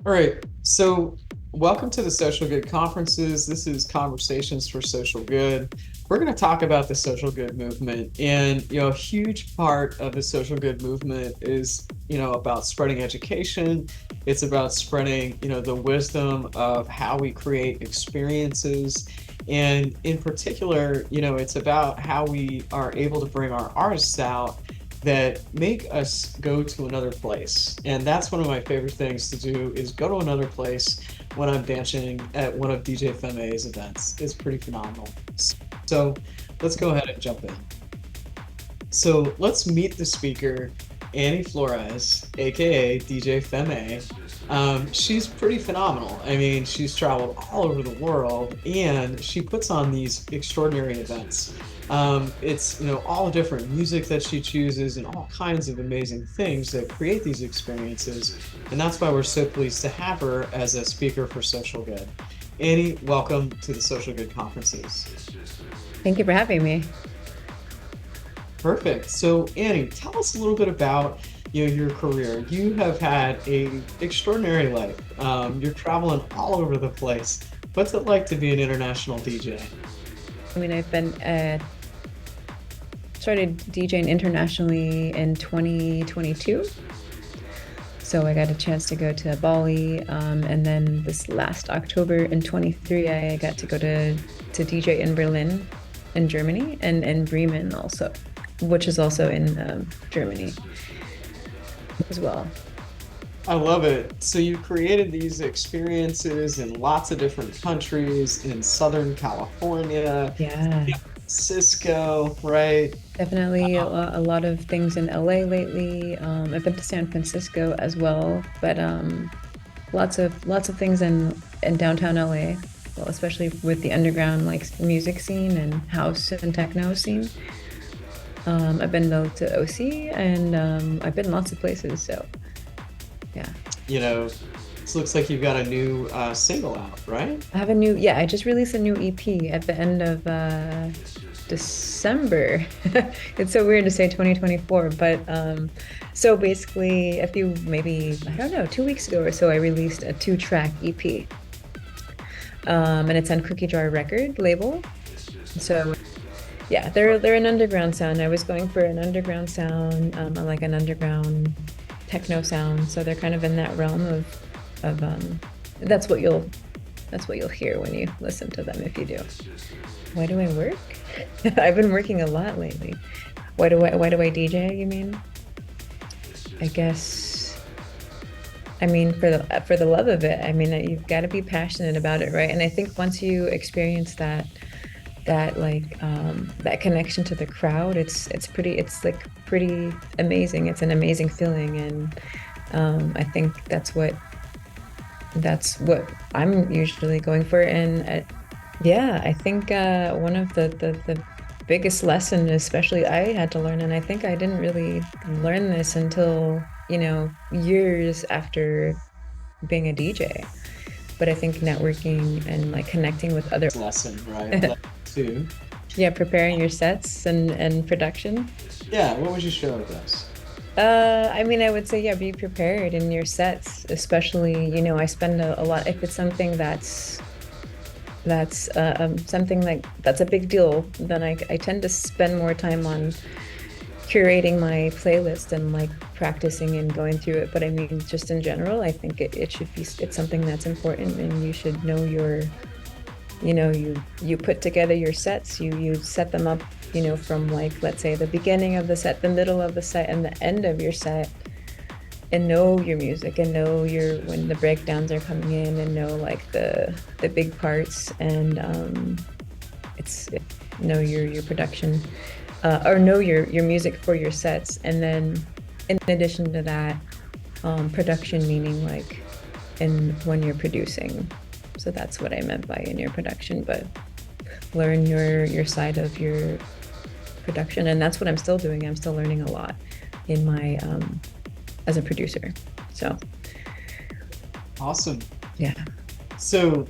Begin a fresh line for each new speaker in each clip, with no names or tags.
All right. So, welcome to the Social Good Conferences. This is Conversations for Social Good. We're going to talk about the social good movement. And, a huge part of the social good movement is, about spreading education. It's about spreading, the wisdom of how we create experiences. And in particular, it's about how we are able to bring our artists out that make us go to another place. And that's one of my favorite things to do is go to another place when I'm dancing at one of DJ Femme A's events. It's pretty phenomenal. So let's go ahead and jump in. So let's meet the speaker, Annie Flores, aka DJ Femme A. She's pretty phenomenal. I mean, she's traveled all over the world and she puts on these extraordinary events. It's all different music that she chooses and all kinds of amazing things that create these experiences, and that's why we're so pleased to have her as a speaker for Social Good. Annie, welcome to the Social Good Conferences.
Thank you for having me.
Perfect. So Annie, tell us a little bit about your career. You have had a extraordinary life. You're traveling all over the place. What's it like to be an international DJ?
I mean, I've been started DJing internationally in 2022. So I got a chance to go to Bali, and then this last October in 23, I got to go to DJ in Berlin, in Germany, and in Bremen also, which is also in Germany as well.
I love it. So you created these experiences in lots of different countries in Southern California,
Yeah,
San Francisco, right?
definitely a lot of things in LA lately. I've been to San Francisco as well, but lots of things in downtown LA. Well, especially with the underground like music scene and house and techno scene. I've been though to OC and I've been lots of places. So yeah.
You know, it looks like you've got a new single out, right?
I have a new, yeah, I just released a new EP at the end of December. It's so weird to say 2024, but so basically a few, maybe, I don't know, 2 weeks ago or so, I released a 2-track EP. And it's on Cookie Jar record label. So yeah, they're an underground sound. I was going for an underground sound, like an underground techno sound. So they're kind of in that realm of that's what you'll hear when you listen to them if you do. Why do I work? I've been working a lot lately. Why do I DJ, you mean? I guess I mean for the love of it. I mean you've got to be passionate about it, right? And I think once you experience that like that connection to the crowd, it's like pretty amazing. It's an amazing feeling, and I think that's what I'm usually going for. And yeah, I think one of the biggest lesson, especially I had to learn, and I think I didn't really learn this until, years after being a DJ. But I think networking and like connecting with other,
Lesson, right? Lesson two.
yeah, preparing your sets and production.
Yeah, what would you share with us?
I mean, I would say, yeah, be prepared in your sets, especially, I spend a lot, if it's something that's something like that's a big deal, then I tend to spend more time on curating my playlist and like practicing and going through it. But I mean, just in general, I think it should be, it's something that's important, and you should know you put together your sets, you set them up, from like, let's say the beginning of the set, the middle of the set, and the end of your set, and know your music and know when the breakdowns are coming in, and know like the big parts, and know your production, or know your music for your sets. And then in addition to that, production, meaning like when you're producing. So that's what I meant by in your production, but learn your side of your production. And that's what I'm still doing. I'm still learning a lot in my as a producer. So
Awesome.
yeah.
So,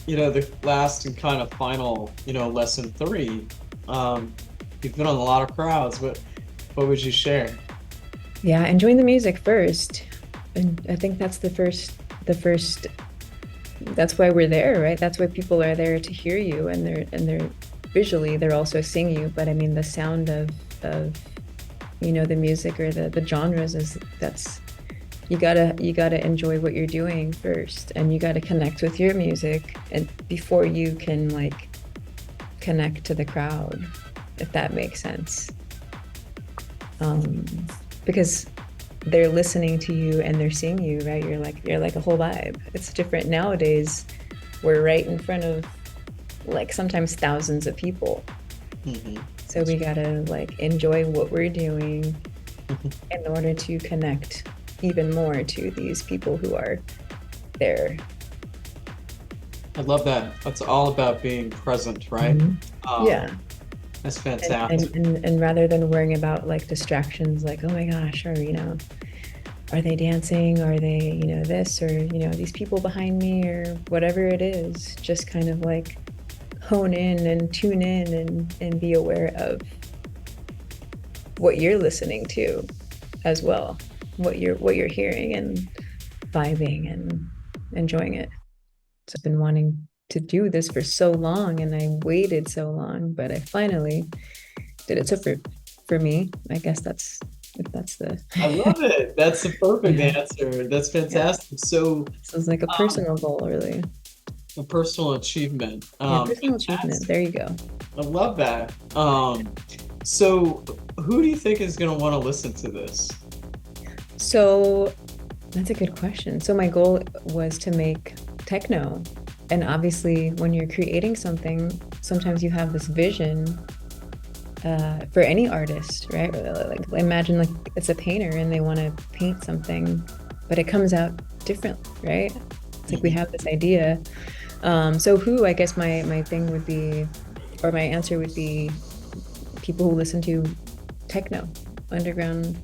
the last and kind of final, lesson three, you've been on a lot of crowds, but what would you share?
Yeah, enjoying the music first. And I think that's the first the first, that's why we're there, right? That's why people are there to hear you, and they're visually they're also seeing you. But I mean, the sound of the music or the genres is that's you gotta enjoy what you're doing first, and you gotta connect with your music and before you can like connect to the crowd, if that makes sense. Um, because they're listening to you and they're seeing you, right? You're like a whole vibe. It's different nowadays. We're right in front of like sometimes thousands of people.
Hmm.
So we gotta like enjoy what we're doing
Mhm.
in order to connect even more to these people who are there.
I love that. It's all about being present, right?
Mhm.
Um,
Yeah.
that's
And, and
fantastic.
and and rather than worrying about like distractions, like, oh my gosh, or are they dancing? Are they, this, or these people behind me, or whatever it is, just kind of like hone in and tune in and be aware of what you're listening to as well, what you're hearing and vibing and enjoying it. So I've been wanting to do this for so long, and I waited so long, but I finally did it. So for me, I guess that's if that's the
I love it. That's the perfect
yeah,
answer. That's
yeah.
fantastic. So,
So it's like a
um,
personal goal, really.
a personal achievement.
Yeah, personal achievement.
Fantastic.
There you go.
I love that. So who do you think is going to want to listen to this?
So that's a good question. So my goal was to make techno. And obviously, when you're creating something, sometimes you have this vision for any artist, right? Like imagine like it's a painter and they want to paint something, but it comes out different, right? It's like we
Mhm.
have this idea. So who, I guess my thing would be, or my answer would be people who listen to techno, underground,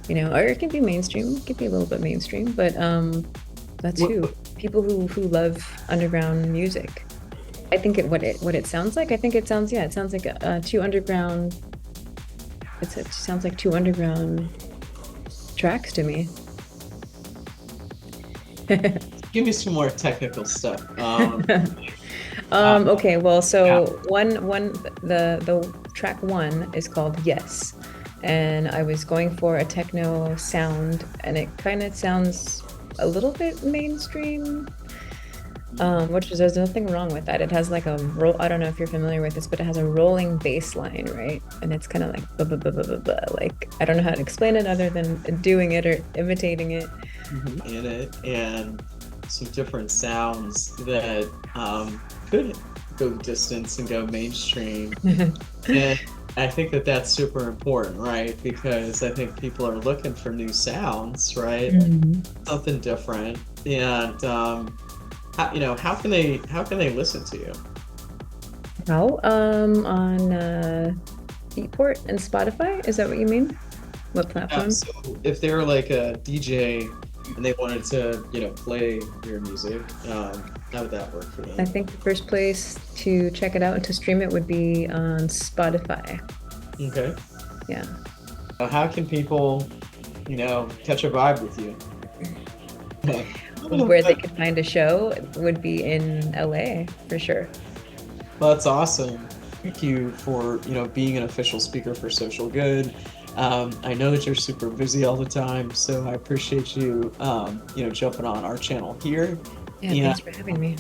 or it can be mainstream, it could be a little bit mainstream, but that's
What,
who people who love underground music. I think what it sounds like. I think it sounds, yeah, it sounds like two underground. It sounds like two underground tracks to me.
give me some more technical stuff. Uh,
Okay, well,
yeah.
so the track one is called Yes, and I was going for a techno sound, and it kind of sounds a little bit mainstream, which is there's nothing wrong with that. It has like a roll. I don't know if you're familiar with this, but it has a rolling bass line, right? And it's kind of like buh, buh, buh, buh, buh, buh. Like I don't know how to explain it other than doing it or imitating it.
In it and some different sounds that could go the distance and go mainstream. And I think that that's super important, right? Because I think people are looking for new sounds, right?
Mhm.
Something different. And how can they listen to you?
How? On Beatport and Spotify? Is that what you mean? What platform?
So if they're like a DJ and they wanted to, play your music, how would that work for
I
them?
think the first place to check it out and to stream it would be on Spotify.
Okay.
Yeah.
How can people, catch a vibe with you?
Where they could find a show would be in LA for sure.
Well, that's awesome. Thank you for, being an official speaker for Social Good. I know that you're super busy all the time, so I appreciate you, jumping on our channel here.
Yeah,
And
thanks for having me.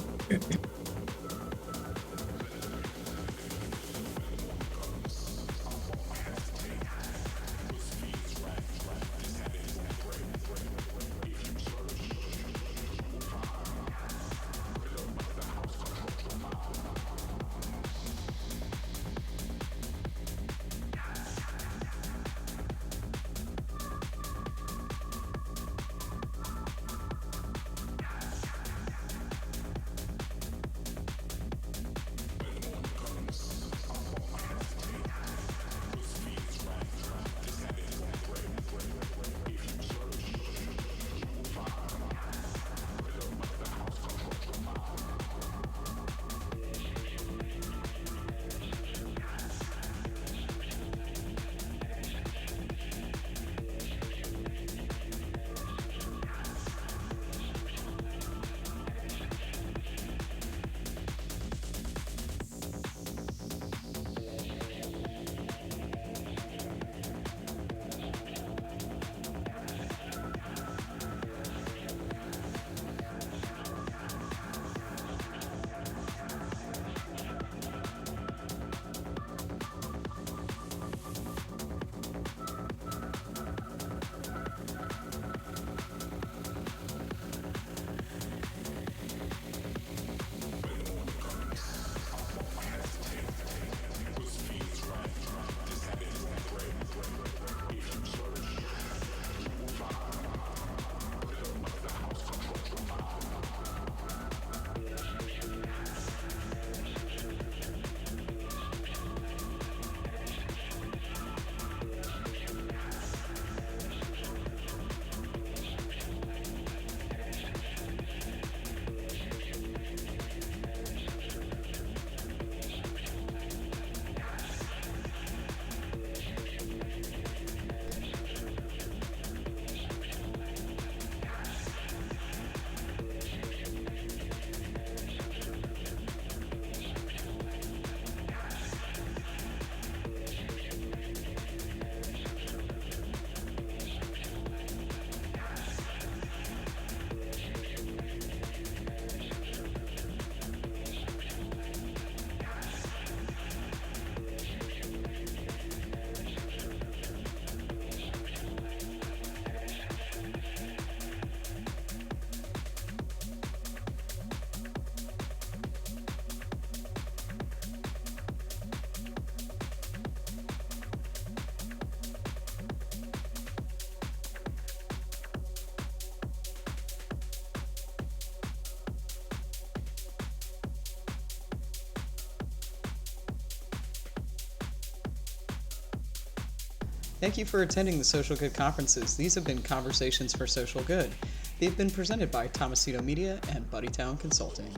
Thank you for attending the Social Good Conferences. These have been Conversations for Social Good. They've been presented by Tomasito Media and Buddytown Consulting.